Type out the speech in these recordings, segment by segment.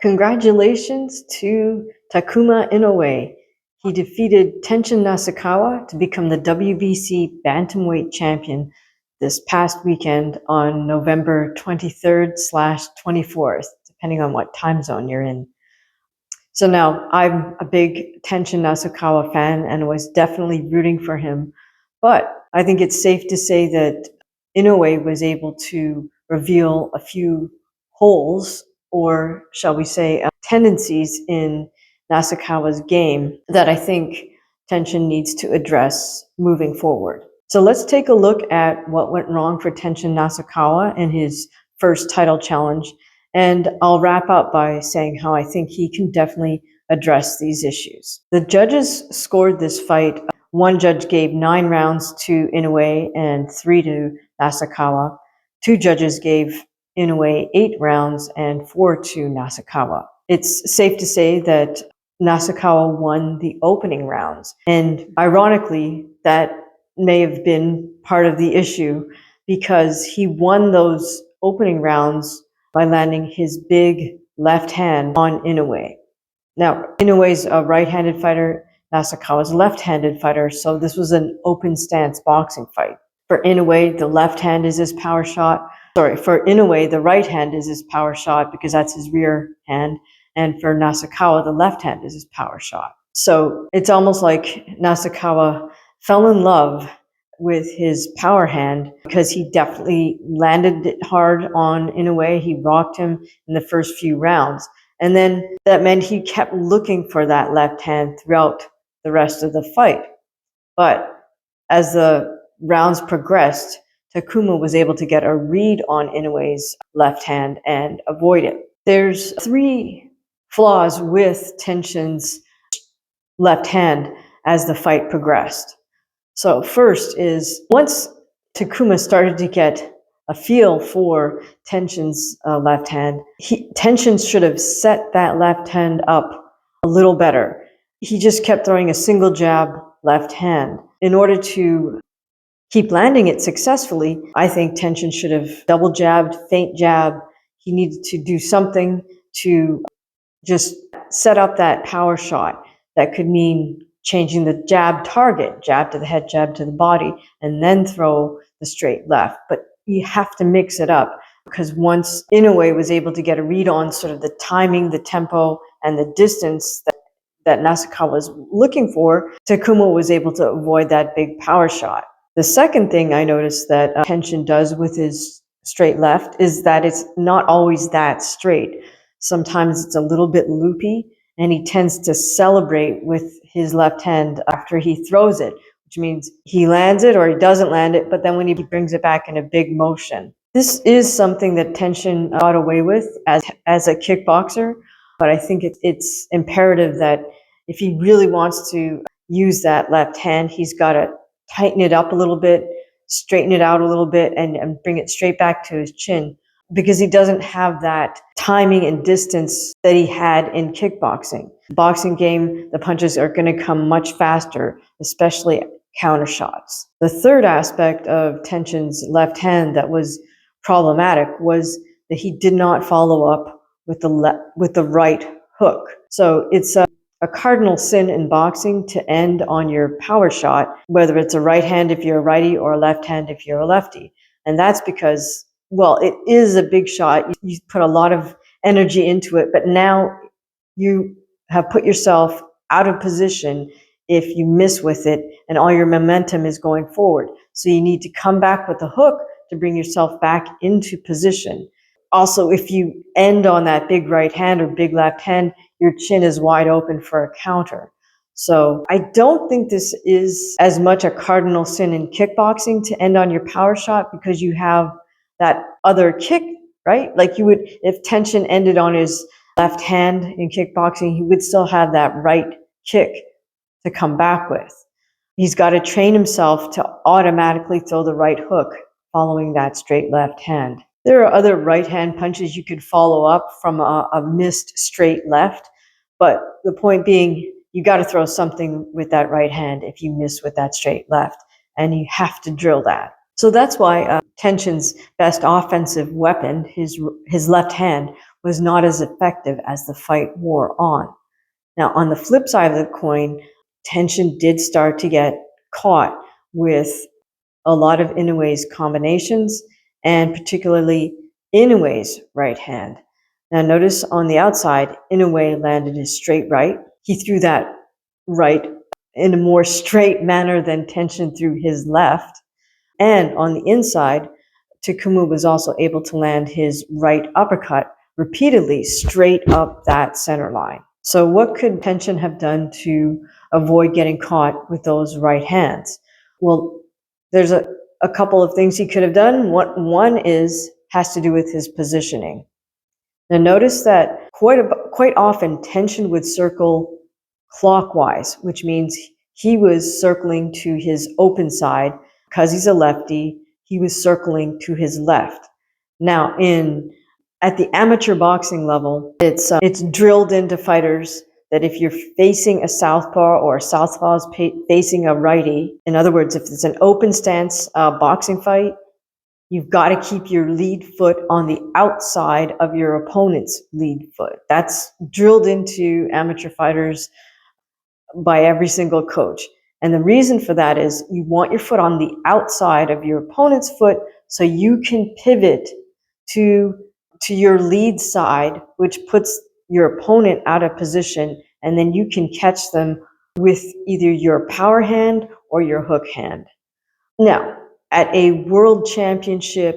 Congratulations to Takuma INOUE. He defeated Tenshin NASUKAWA to become the WBC bantamweight champion this past weekend on November 23rd/24th, depending on what time zone you're in. So now I'm a big Tenshin NASUKAWA fan and was definitely rooting for him. But I think it's safe to say that Inoue was able to reveal a few holes, or shall we say, tendencies in Nasukawa's game that I think Tenshin needs to address moving forward. So let's take a look at what went wrong for Tenshin Nasukawa in his first title challenge, and I'll wrap up by saying how I think he can definitely address these issues. The judges scored this fight. One judge gave 9 rounds to Inoue and 3 to Nasukawa. 2 judges gave Inoue 8 rounds and 4 to Nasukawa. It's safe to say that Nasukawa won the opening rounds. And ironically, that may have been part of the issue because he won those opening rounds by landing his big left hand on Inoue. Now, Inoue's a right-handed fighter, Nasukawa's a left-handed fighter, so this was an open stance boxing fight. For Inoue, the left hand is his power shot. For Inoue, the right hand is his power shot because that's his rear hand. And for Nasukawa, the left hand is his power shot. So it's almost like Nasukawa fell in love with his power hand because he definitely landed it hard on Inoue. He rocked him in the first few rounds. And then that meant he kept looking for that left hand throughout the rest of the fight. But as the rounds progressed, Takuma was able to get a read on Inoue's left hand and avoid it. There's 3 flaws with Tenshin's left hand as the fight progressed. So first is, once Takuma started to get a feel for Tenshin's left hand, Tenshin should have set that left hand up a little better. He just kept throwing a single jab left hand. In order to keep landing it successfully, I think Tenshin should have double jabbed, feint jab. He needed to do something to just set up that power shot. That could mean changing the jab target, jab to the head, jab to the body, and then throw the straight left. But you have to mix it up because once Inoue was able to get a read on sort of the timing, the tempo, and the distance that Nasukawa was looking for, Takuma was able to avoid that big power shot. The second thing I noticed that Tenshin does with his straight left is that it's not always that straight. Sometimes it's a little bit loopy, and he tends to celebrate with his left hand after he throws it, which means he lands it or he doesn't land it, but then when he brings it back in a big motion. This is something that Tenshin got away with as a kickboxer, but I think it's imperative that if he really wants to use that left hand, he's got to tighten it up a little bit, straighten it out a little bit, and bring it straight back to his chin, because he doesn't have that timing and distance that he had in kickboxing. Boxing game, the punches are going to come much faster, especially counter shots. The third aspect of Tenshin's left hand that was problematic was that he did not follow up with the right hook. So it's a cardinal sin in boxing to end on your power shot, whether it's a right hand if you're a righty or a left hand if you're a lefty. And that's because, well, it is a big shot. You put a lot of energy into it, but now you have put yourself out of position if you miss with it, and all your momentum is going forward. So you need to come back with the hook to bring yourself back into position. Also, if you end on that big right hand or big left hand, your chin is wide open for a counter. So I don't think this is as much a cardinal sin in kickboxing to end on your power shot, because you have that other kick, right? Like you would, if Tenshin ended on his left hand in kickboxing, he would still have that right kick to come back with. He's got to train himself to automatically throw the right hook following that straight left hand. There are other right hand punches you could follow up from a missed straight left, but the point being, you got to throw something with that right hand if you miss with that straight left, and you have to drill that. So that's why Tenshin's best offensive weapon, his left hand, was not as effective as the fight wore on. Now, on the flip side of the coin, Tenshin did start to get caught with a lot of Inoue's combinations, and particularly Inoue's right hand. Now, notice on the outside, Inoue landed his straight right. He threw that right in a more straight manner than Tenshin threw his left. And on the inside, Takuma was also able to land his right uppercut repeatedly straight up that center line. So what could Tenshin have done to avoid getting caught with those right hands? Well, there's a couple of things he could have done. One has to do with his positioning. Now notice that quite often Tenshin would circle clockwise, which means he was circling to his open side. Because he's a lefty, he was circling to his left. Now, at the amateur boxing level, it's drilled into fighters that if you're facing a southpaw or a southpaw is facing a righty, in other words, if it's an open stance boxing fight, you've got to keep your lead foot on the outside of your opponent's lead foot. That's drilled into amateur fighters by every single coach. And the reason for that is you want your foot on the outside of your opponent's foot so you can pivot to your lead side, which puts your opponent out of position, and then you can catch them with either your power hand or your hook hand. Now, at a world championship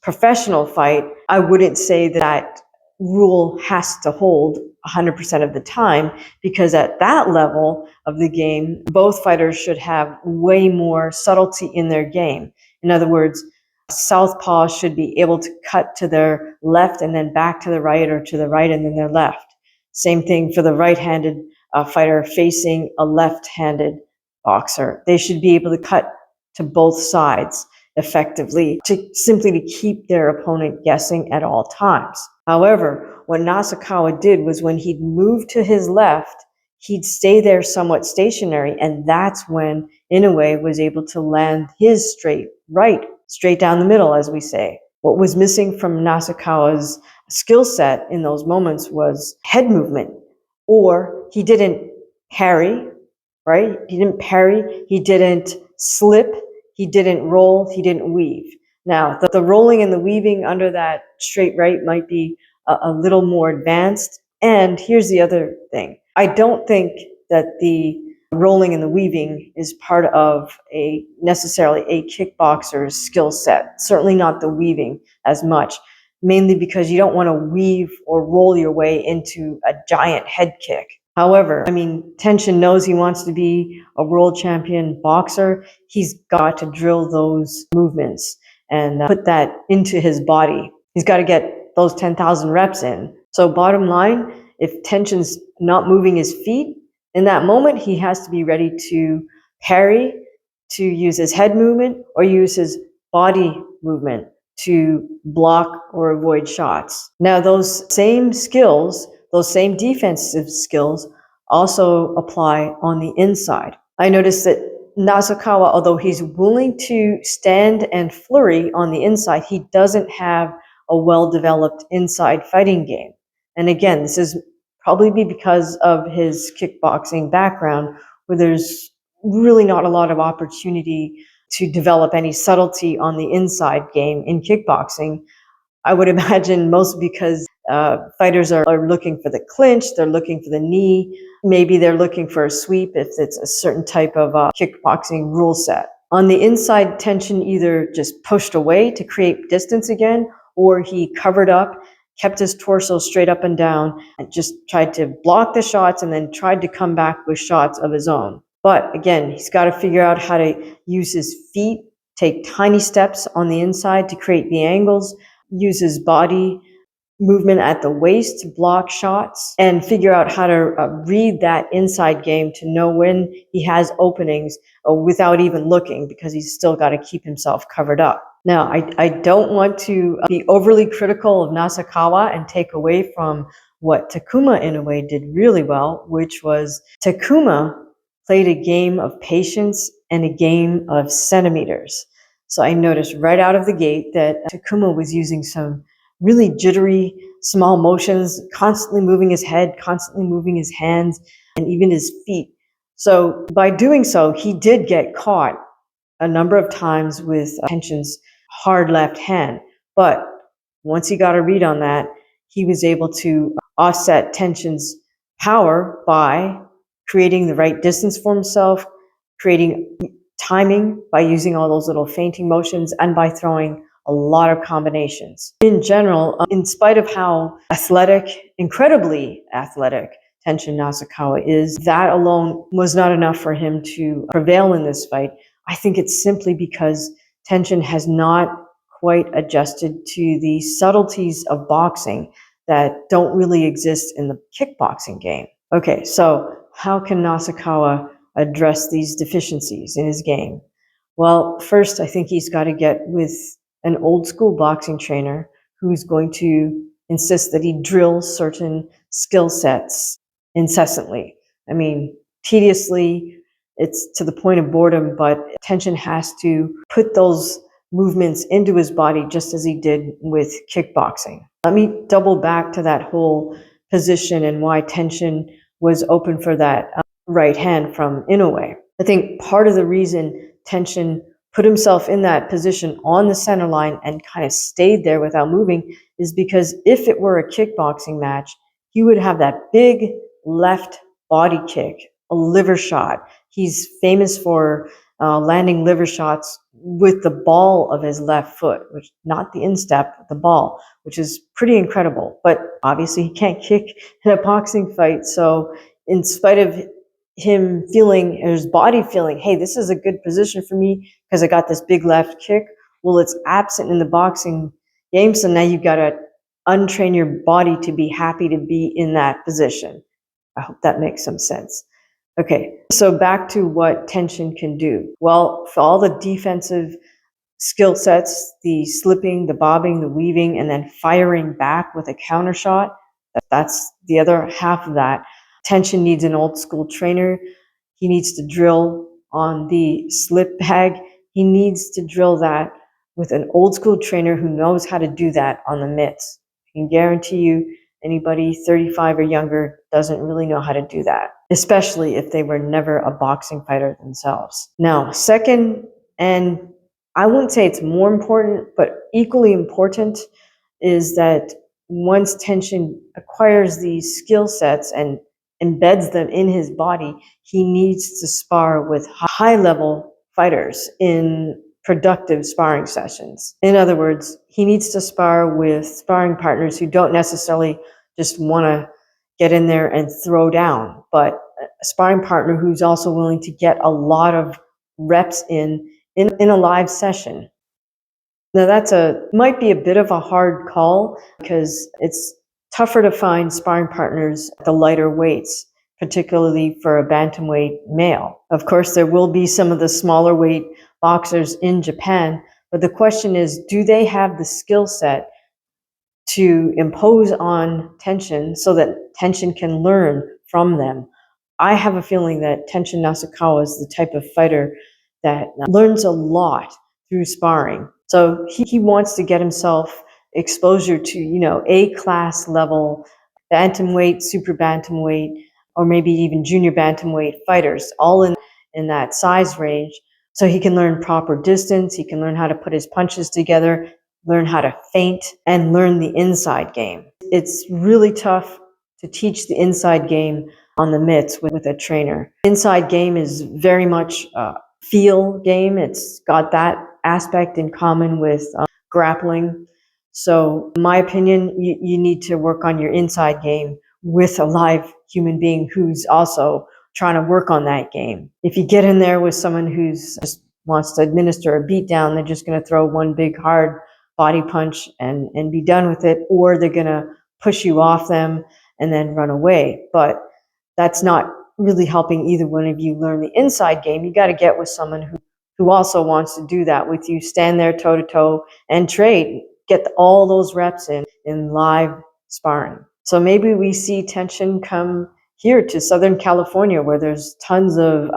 professional fight, I wouldn't say that rule has to hold 100% of the time, because at that level of the game, both fighters should have way more subtlety in their game. In other words, southpaw should be able to cut to their left and then back to the right, or to the right and then their left. Same thing for the right-handed fighter facing a left-handed boxer. They should be able to cut to both sides effectively, simply to keep their opponent guessing at all times. However, what Nasukawa did was when he'd move to his left, he'd stay there somewhat stationary, and that's when Inoue was able to land his straight right, straight down the middle, as we say. What was missing from Nasukawa's skill set in those moments was head movement, or he didn't parry, right? He didn't parry, he didn't slip, he didn't roll, he didn't weave. Now, the rolling and the weaving under that straight right might be a little more advanced. And here's the other thing. I don't think that the rolling and the weaving is part of necessarily a kickboxer's skill set. Certainly not the weaving as much, mainly because you don't want to weave or roll your way into a giant head kick. However, Tenshin knows he wants to be a world champion boxer. He's got to drill those movements and put that into his body. He's got to get those 10,000 reps in. So bottom line, if Tenshin's not moving his feet, in that moment, he has to be ready to parry, to use his head movement, or use his body movement to block or avoid shots. Now, those same skills, those same defensive skills also apply on the inside. I noticed that Nasukawa, although he's willing to stand and flurry on the inside, he doesn't have a well-developed inside fighting game. And again, this is probably because of his kickboxing background, where there's really not a lot of opportunity to develop any subtlety on the inside game in kickboxing. I would imagine mostly because fighters are looking for the clinch, they're looking for the knee, maybe they're looking for a sweep if it's a certain type of kickboxing rule set. On the inside, Tenshin either just pushed away to create distance again, or he covered up, kept his torso straight up and down, and just tried to block the shots and then tried to come back with shots of his own. But again, he's got to figure out how to use his feet, take tiny steps on the inside to create the angles, use his body movement at the waist to block shots, and figure out how to read that inside game to know when he has openings without even looking, because he's still got to keep himself covered up. Now, I don't want to be overly critical of Nasukawa and take away from what Takuma Inoue did really well, which was Takuma played a game of patience and a game of centimeters. So I noticed right out of the gate that Takuma was using some really jittery, small motions, constantly moving his head, constantly moving his hands, and even his feet. So by doing so, he did get caught a number of times with Tenshin's hard left hand. But once he got a read on that, he was able to offset Tenshin's power by creating the right distance for himself, creating timing by using all those little feinting motions, and by throwing a lot of combinations. In general, in spite of how athletic, incredibly athletic, Tenshin Nasukawa is, that alone was not enough for him to prevail in this fight. I think it's simply because Tenshin has not quite adjusted to the subtleties of boxing that don't really exist in the kickboxing game. Okay, so how can Nasukawa address these deficiencies in his game? Well, first, I think he's got to get with an old school boxing trainer who's going to insist that he drills certain skill sets incessantly. I mean, tediously, it's to the point of boredom, but Tenshin has to put those movements into his body just as he did with kickboxing. Let me double back to that whole position and why Tenshin was open for that right hand from Inoue. I think part of the reason Tenshin put himself in that position on the center line and kind of stayed there without moving is because if it were a kickboxing match, he would have that big left body kick, a liver shot. He's famous for landing liver shots with the ball of his left foot, which not the instep, the ball, which is pretty incredible. But obviously he can't kick in a boxing fight. So in spite of him feeling, or his body feeling, hey, this is a good position for me because I got this big left kick. Well, it's absent in the boxing game. So now you've got to untrain your body to be happy to be in that position. I hope that makes some sense. Okay, so back to what Tenshin can do. Well, for all the defensive skill sets, the slipping, the bobbing, the weaving, and then firing back with a counter shot, that's the other half of that. Tenshin needs an old school trainer. He needs to drill on the slip bag. He needs to drill that with an old school trainer who knows how to do that on the mitts. I can guarantee you anybody 35 or younger doesn't really know how to do that, especially if they were never a boxing fighter themselves. Now, second, and I wouldn't say it's more important, but equally important, is that once Tenshin acquires these skill sets and embeds them in his body, he needs to spar with high-level fighters in productive sparring sessions. In other words, he needs to spar with sparring partners who don't necessarily just want to get in there and throw down, but a sparring partner who's also willing to get a lot of reps in a live session. Now might be a bit of a hard call because it's tougher to find sparring partners at the lighter weights, particularly for a bantamweight male. Of course, there will be some of the smaller weight boxers in Japan, but the question is, do they have the skill set to impose on Tenshin so that Tenshin can learn from them? I have a feeling that Tenshin Nasukawa is the type of fighter that learns a lot through sparring. So he wants to get himself exposure to, A-class level bantamweight, super bantamweight, or maybe even junior bantamweight fighters, all in that size range. So he can learn proper distance, he can learn how to put his punches together, learn how to feint, and learn the inside game. It's really tough to teach the inside game on the mitts with a trainer. Inside game is very much a feel game. It's got that aspect in common with grappling. So in my opinion, you need to work on your inside game with a live human being who's also trying to work on that game. If you get in there with someone who's just wants to administer a beatdown, they're just going to throw one big hard body punch and be done with it, or they're going to push you off them and then run away. But that's not really helping either one of you learn the inside game. You got to get with someone who also wants to do that with you, stand there toe to toe and trade, get all those reps in live sparring. So maybe we see Tenshin come here to Southern California where there's tons of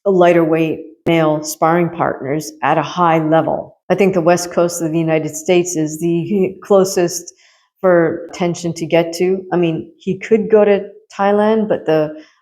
lighter weight male sparring partners at a high level. I think the west coast of the United States is the closest for Tenshin to get to. I mean, he could go to Thailand,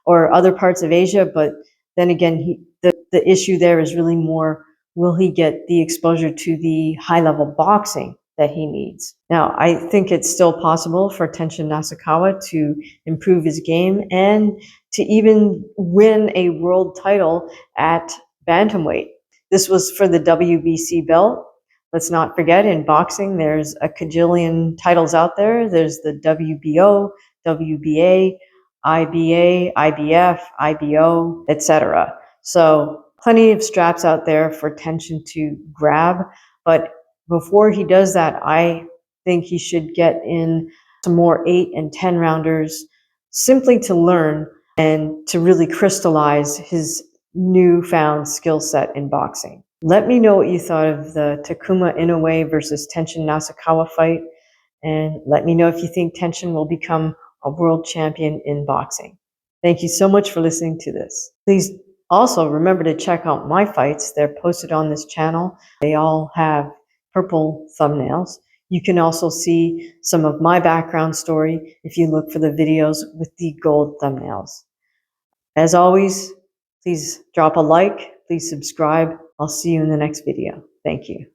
or other parts of Asia, but then again, the issue there is really more, will he get the exposure to the high level boxing that he needs? Now, I think it's still possible for Tenshin Nasukawa to improve his game and to even win a world title at bantamweight. This was for the WBC belt. Let's not forget, in boxing, there's a cajillion titles out there. There's the WBO, WBA, IBA, IBF, IBO, etc. So plenty of straps out there for Tenshin to grab. But before he does that, I think he should get in some more 8 and 10 rounders, simply to learn and to really crystallize his newfound skill set in boxing. Let me know what you thought of the Takuma Inoue versus Tenshin Nasukawa fight, and let me know if you think Tenshin will become a world champion in boxing. Thank you so much for listening to this. Please also remember to check out my fights. They're posted on this channel. They all have purple thumbnails. You can also see some of my background story if you look for the videos with the gold thumbnails. As always, please drop a like, please subscribe. I'll see you in the next video. Thank you.